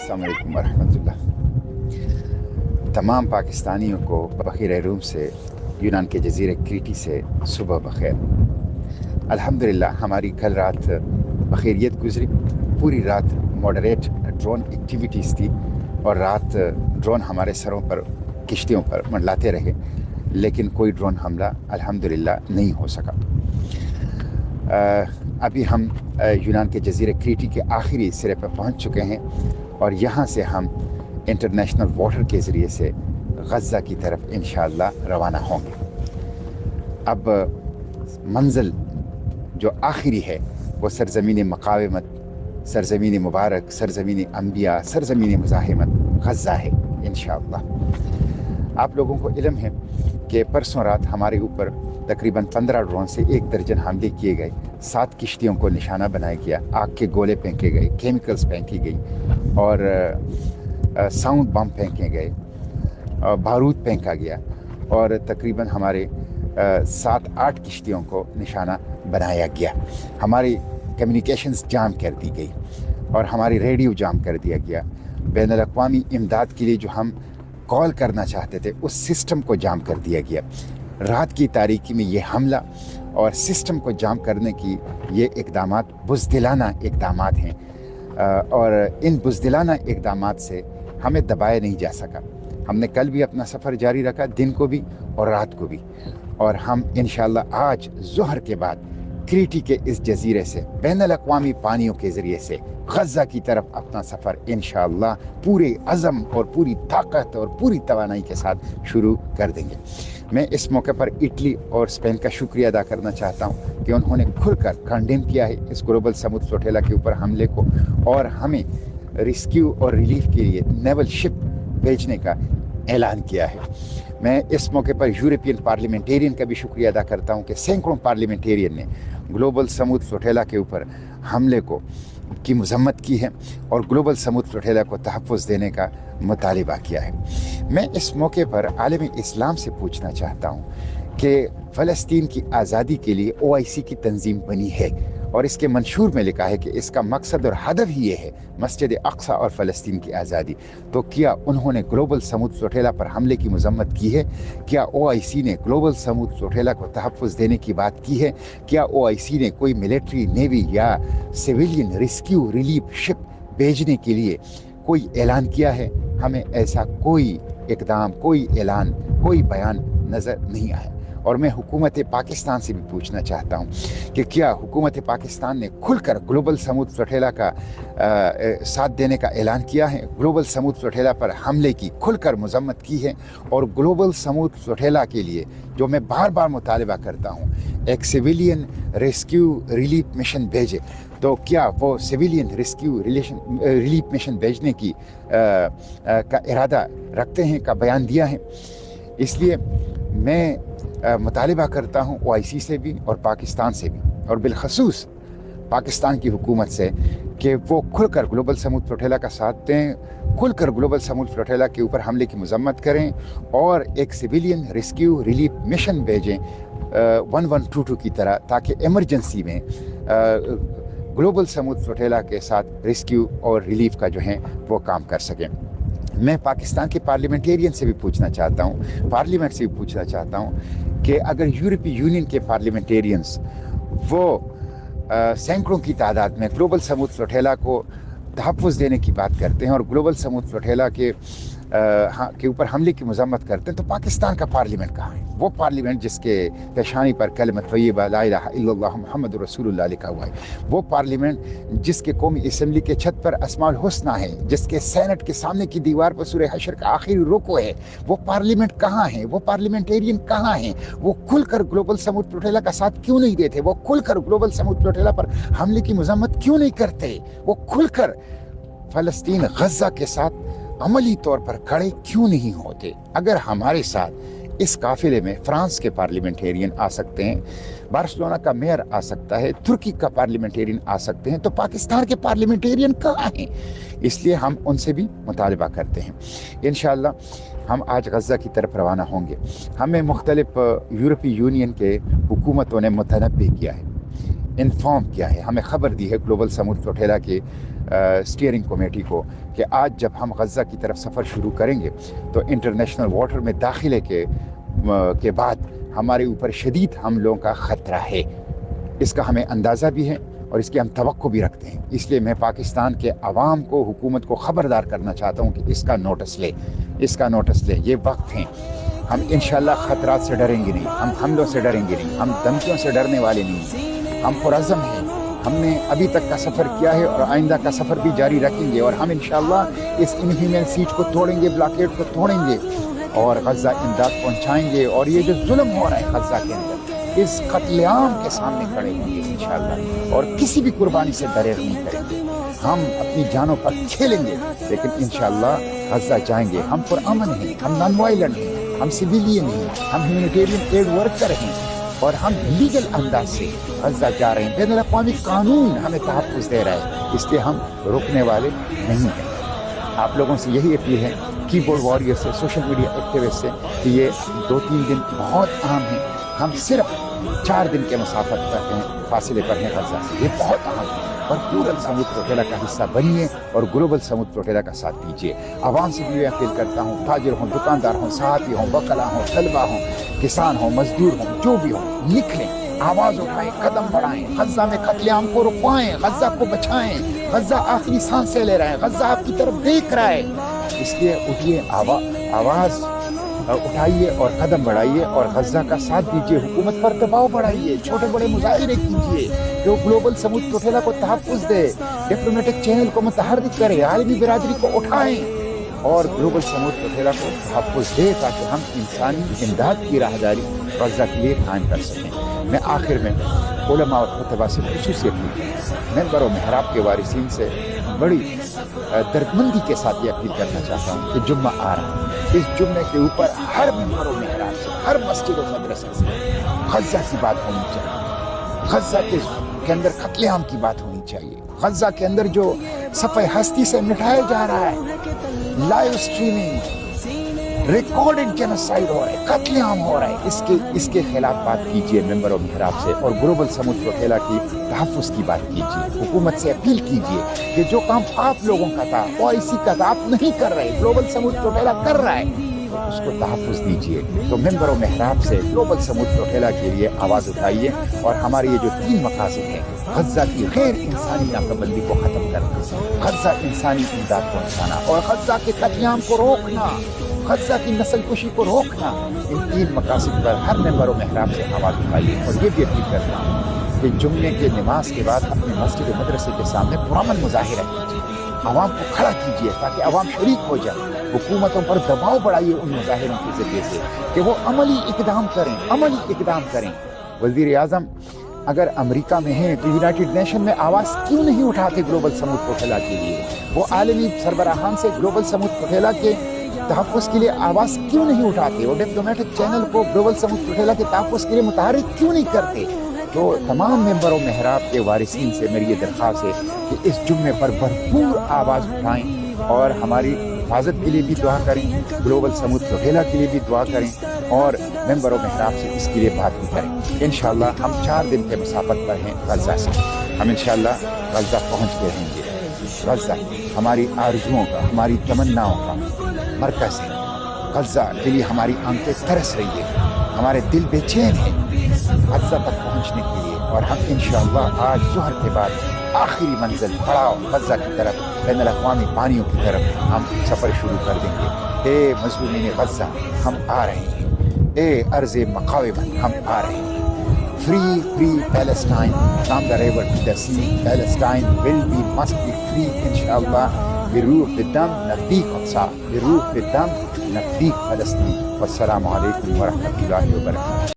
अस्सलाम वालेकुम वरहमतुल्लाह। तमाम पाकिस्तानियों को बखैर रूम से यूनान के जजीरे क्रीटी से सुबह बखैर। अल्हम्दुलिल्लाह हमारी कल रात बखैरियत गुजरी। पूरी रात मॉडरेट ड्रोन एक्टिविटीज़ थी और रात ड्रोन हमारे सरों पर किश्तियों पर मंडलाते रहे, लेकिन कोई ड्रोन हमला अल्हम्दुलिल्लाह नहीं हो सका। अभी हम यूनान के जजीरे क्रीटी के आखिरी सिरे पर पहुंच चुके हैं और यहाँ से हम इंटरनेशनल वाटर के ज़रिए से गज़ा की तरफ इंशाअल्लाह रवाना होंगे। अब मंजिल जो आखिरी है वो सरज़मीन मक़ावमत, सरज़मीन मुबारक, सरज़मीन अंबिया, सरज़मीन मुज़ाहिमत गज़ा है इंशाअल्लाह। आप लोगों को इल्म है कि परसों रात हमारे ऊपर तकरीबन 15 ड्रोन से 1 दर्जन हमले किए गए। 7 किश्तियों को निशाना बनाया गया, आग के गोले फेंके गए, केमिकल्स फेंकी गई और साउंड बम फेंके गए, बारूद फेंका गया और तकरीबन हमारे 7-8 किश्तियों को निशाना बनाया गया। हमारी कम्युनिकेशंस जाम कर दी गई और हमारी रेडियो जाम कर दिया गया। बैनुल अक़वामी इमदाद के लिए जो हम कॉल करना चाहते थे उस सिस्टम को जाम कर दिया गया। रात की तारीकी में ये हमला और सिस्टम को जाम करने की ये इक़दामात बुज़दिलाना इक़दामात हैं और इन बुज़दिलाना इक़दामात से हमें दबाया नहीं जा सका। हमने कल भी अपना सफ़र जारी रखा, दिन को भी और रात को भी, और हम इंशाअल्लाह आज ज़ोहर के बाद क्रीटी के इस जजीरे से बैनुल अक़वामी पानियों के ज़रिए से गज़ा की तरफ अपना सफ़र इंशाअल्लाह पूरे अज़म और पूरी ताकत और पूरी तवानाई के साथ शुरू कर देंगे। मैं इस मौके पर इटली और स्पेन का शुक्रिया अदा करना चाहता हूँ कि उन्होंने खुलकर कंडेम किया है इस ग्लोबल समुद्र फ्लोटेला के ऊपर हमले को और हमें रेस्क्यू और रिलीफ के लिए नेवल शिप भेजने का ऐलान किया है। मैं इस मौके पर यूरोपियन पार्लियामेंटेरियन का भी शुक्रिया अदा करता हूँ कि सैकड़ों पार्लियामेंटेरियन ने ग्लोबल समुद्र फ्लोटेला के ऊपर हमले की मज़म्मत की है और ग्लोबल समुद्र फ्लोटेला को तहफ़्फ़ुज़ देने का मुतालिबा किया है। मैं इस मौके पर आलम इस्लाम से पूछना चाहता हूँ कि फ़लस्तीन की आज़ादी के लिए OIC की तंजीम बनी है और इसके मंशूर में लिखा है कि इसका मकसद और हदफ ही ये है मस्जिद अक्सा और फ़लस्तीन की आज़ादी। तो क्या उन्होंने ग्लोबल समुद्र फ्लोटेला पर हमले की मज़म्मत की है? क्या OIC ने ग्लोबल समुद्र फ्लोटेला को तहफ़्फ़ुज़ देने की बात की है? क्या OIC ने कोई मिलिट्री, नेवी या सिविलियन रेस्क्यू रिलीफ शिप भेजने के लिए कोई ऐलान किया है? हमें ऐसा कोई इक़दाम, कोई ऐलान, कोई बयान नज़र नहीं आया। और मैं हुकूमत पाकिस्तान से भी पूछना चाहता हूँ कि क्या हुकूमत पाकिस्तान ने खुलकर ग्लोबल समुद्र फ्लोटेला का साथ देने का ऐलान किया है? ग्लोबल समुद्र फ्लोटेला पर हमले की खुलकर मज़म्मत की है और ग्लोबल समुद्र फ्लोटेला के लिए जो मैं बार बार मुतालिबा करता हूँ एक सिविलियन रेस्क्यू रिलीफ मिशन भेजे, तो क्या वो सिविलियन रेस्क्यू रिलीफ मिशन भेजने की का इरादा रखते हैं, का बयान दिया है? इसलिए मैं मुतालिबा करता हूँ OIC से भी और पाकिस्तान से भी और बिलखसूस पाकिस्तान की हुकूमत से कि वो खुलकर ग्लोबल समुद्र फ्लोटेला का साथ दें, खुलकर ग्लोबल समुद्र फ्लोटेला के ऊपर हमले की मज़म्मत करें और एक सिविलियन रेस्क्यू रिलीफ मिशन भेजें 1122 की तरह, ताकि एमरजेंसी में ग्लोबल समुद्र फ्लोटेला के साथ रेस्क्यू और रिलीफ का जो है वो काम कर सकें। मैं पाकिस्तान के पार्लियामेंटेरियन से भी पूछना चाहता हूँ, पार्लियामेंट से भी पूछना चाहता हूँ कि अगर यूरोपीय यूनियन के पार्लियामेंटेरियंस वो सैकड़ों की तादाद में ग्लोबल समुद्र फ्लोटेला को तहफ़्फ़ुज़ देने की बात करते हैं और ग्लोबल समुद्र फ्लोटेला के ऊपर हमले की मज़म्मत करते हैं, तो पाकिस्तान का पार्लियामेंट कहाँ है? वो पार्लियामेंट जिसके पेशानी पर कलमत तय्यबा ला इलाहा इल्लल्लाह मुहम्मदुर रसूलुल्लाह लिखा हुआ है, वो पार्लियामेंट जिसके कौमी असम्बली के छत पर अस्माउल हुस्ना है, जिसके सेनेट के सामने की दीवार पर सूरह हशर का आखिरी रुकू है, वो पार्लियामेंट कहाँ है? वो पार्लियामेंटेरियन कहाँ हैं? वो खुलकर ग्लोबल समुद्र फ्लोटेला का साथ क्यों नहीं देते? वो खुलकर ग्लोबल समुद्र फ्लोटेला पर हमले की मज़म्मत क्यों नहीं करते? वो खुलकर फ़लस्तीन गज़ा के साथ अमली तौर पर खड़े क्यों नहीं होते? अगर हमारे साथ इस काफिले में फ्रांस के पार्लियामेंटेरियन आ सकते हैं, बार्सिलोना का मेयर आ सकता है, तुर्की का पार्लियामेंटेरियन आ सकते हैं, तो पाकिस्तान के पार्लियामेंटेरियन कहाँ हैं? इसलिए हम उनसे भी मुतालिबा करते हैं। इंशाअल्लाह हम आज गज़ा की तरफ रवाना होंगे। हमें मुख्तलिफ यूरोपीय यूनियन के हुकूमतों ने मुतनब्बे किया है इन्फॉर्म किया है, हमें ख़बर दी है ग्लोबल समूद फ्लोटेला के स्टीयरिंग कमेटी को कि आज जब हम गज़ा की तरफ सफ़र शुरू करेंगे तो इंटरनेशनल वाटर में दाखिले के बाद हमारे ऊपर शदीद हमलों का ख़तरा है। इसका हमें अंदाज़ा भी है और इसकी हम तवक्को भी रखते हैं। इसलिए मैं पाकिस्तान के अवाम को, हुकूमत को ख़बरदार करना चाहता हूँ कि इसका नोटिस ले। ये वक्त है, हम इंशाअल्लाह ख़तरात से डरेंगे नहीं, हम हमलों से डरेंगे नहीं, हम धमकियों से डरने वाले नहीं, हम पुरअज़्म हैं। हमने अभी तक का सफ़र किया है और आइंदा का सफ़र भी जारी रखेंगे और हम इंशाअल्लाह इस इनह्यूमन सीज को तोड़ेंगे, ब्लॉकेड को तोड़ेंगे और गज़ा इमदाद पहुँचाएँगे। और ये जो जुल्म हो रहा है गज़ा के अंदर, इस कत्लेआम के सामने खड़े होंगे इंशाअल्लाह और किसी भी कुर्बानी से दरेर नहीं करेंगे। हम अपनी जानों पर खेलेंगे लेकिन इंशाअल्लाह गज़ा जाएंगे। हम पुरअमन हैं, हम नॉन वायलेंट हैं, हम सिविलियन हैं, हम ह्यूमैनिटेरियन एड वर्कर हैं और हम लीगल अंदाज से गज़ा जा रहे हैं। बैनुल अक़वामी कानून हमें तहफ़्फ़ुज़ दे रहा है, इसलिए हम रुकने वाले नहीं हैं। आप लोगों से यही अपील है, कीबोर्ड वॉरियर से, सोशल मीडिया एक्टिविस्ट से, कि ये 2-3 दिन बहुत अहम हैं। हम सिर्फ 4 दिन के मुसाफत पर हैं, फासले पर हैं गज़ा से, ये बहुत अहम है। और ग्लोबल समूद फ्लोटेला का हिस्सा बनिए और ग्लोबल समूद फ्लोटेला का साथ दीजिए। आवाम से भी अपील करता हूँ, ताजिर हों, दुकानदार हों, सहाफ़ी हों, वकला हों, तलबा हों, किसान हों, मजदूर हों, जो भी हों, लिख लें, आवाज़ उठाएं, कदम बढ़ाएं, गज़ा में कत्लेआम को रुकवाएं, गज़ा को बचाएं। गज़ा आखिरी सांसें ले रहा है, गज़ा आपकी तरफ देख रहा है, इसलिए उठिए, आवाज़ उठाइए और कदम बढ़ाइए और गज़ा का साथ दीजिए। हुकूमत पर दबाव बढ़ाइए, छोटे बड़े मुज़ाहिरे कीजिए जो ग्लोबल समूद फ्लोटेला को तहफ़्फ़ुज़ दे, डिप्लोमेटिक चैनल को मुतहर्रिक करे, आलमी बिरादरी को उठाएं और ग्लोबल समूद फ्लोटेला को तहफ़्फ़ुज़ दे ताकि हम इंसानी इमदाद की राहदारी गज़ा के लिए कायम कर सकें। मैं आखिर में उलमा और खुतबा से ख़ुसूसी अपील, मेंबर और महराब के वारिसीन से बड़ी दर्दमंदी के साथ ये अपील करना चाहता हूँ कि जुम्मा आ रहा है, इस जुम्मे के ऊपर हर मेंबर और महराब से, हर मस्जिद और मदरसे से गज़ा की बात होनी चाहिए। गज़ा के अंदर कत्लेआम की बात होनी चाहिए। गज़ा के अंदर जो सफ़े हस्ती से मिटाया जा रहा है, लाइव स्ट्रीमिंग, रिकॉर्डेड जेनोसाइड हो रहा है, कत्लेआम हो रहा है, इसके खिलाफ बात कीजिए मेंबर और महराब से और ग्लोबल समूद फ्लोटेला की तहफ़्फ़ुज़ की बात कीजिए। हुकूमत से अपील कीजिए कि जो काम आप लोगों का था, OIC का था, आप नहीं कर रहे, ग्लोबल समूद फ्लोटेला कर रहा है, तो उसको तहफ़्फ़ुज़ दीजिए। तो मेंबर और महराब से ग्लोबल समूद फ्लोटेला के लिए आवाज़ उठाइए और हमारे ये जो 3 मकासद हैं, गज़ा की गैर इंसानी नाकाबंदी को ख़त्म करना, गज़ा इंसानी इमदाद पहुँचाना और गज़ा के कत्लेआम को रोकना, गज़ा की नस्ल कुशी को रोकना, इन 3 मकासद पर हर मेंबर और महराब से आवाज़ उठाइए। और ये भी अपील करता हूँ कि जुम्मे के नमाज के बाद अपने मस्जिद और मदरसे के सामने पुरअमन मुज़ाहिरा कीजिए, आवाम को खड़ा कीजिए ताकि आवाम शरीक हो जाए। हुकूमतों पर दबाव बढ़ाइए उन मुज़ाहिरों के ज़रिए से कि वो अमली इक़दाम करें। वज़ीर आज़म अगर अमेरिका में हैं तो यूनाइटेड नेशन में आवाज़ क्यों नहीं उठाते ग्लोबल समूद फ्लोटेला के लिए? वो आलमी सरबराहान से ग्लोबल समूद फ्लोटेला के तहफ़्फ़ुज़ के लिए आवाज़ क्यों नहीं उठाते? और डिप्लोमेटिक चैनल को ग्लोबल समूद फ्लोटेला के तहफ़्फ़ुज़ के लिए मुतहर्रिक क्यों नहीं करते? तो तमाम मेंबर और महराब के वारिसीन से मेरी ये दरख्वास्त है कि इस जुम्मे पर भरपूर आवाज़ उठाएँ और हमारी हिफाजत के लिए भी दुआ करें, ग्लोबल समूद फ्लोटेला के लिए भी दुआ करें और मेंबर और महराब से इसके लिए बात भी करें। इंशाअल्लाह हम 4 दिन के मुसाफत पर हैं गज़ा से, हम इंशाअल्लाह गज़ा पहुँच के रहेंगे। गज़ा हमारी आरज़ुओं का, हमारी तमन्नाओं का मरकज़ है। गज़ा के लिए हमारी आंखें तरस रही है, हमारे दिल बेचैन हैं गज़ा तक पहुँचने के लिए और हम इंशाअल्लाह आज ज़ुहर के बाद आखिरी मंजिल पड़ाव गज़ा की तरफ, बैनुल अक़वामी पानियों की तरफ हम सफ़र शुरू कर देंगे। ए मज़लूमीन गज़ा, हम आ रहे हैं। ए अर्ज़ मक़ाविमत, हम आ रहे हैं। Free Palestine, from the river to the sea, Palestine must be free inshallah. बिरूह बिदम नज़दीक अक़सा, बिरूह बिदम नज़दीक फ़लस्तीन। वस्सलामु अलैकुम व रहमतुल्लाहि व बरकातुहू।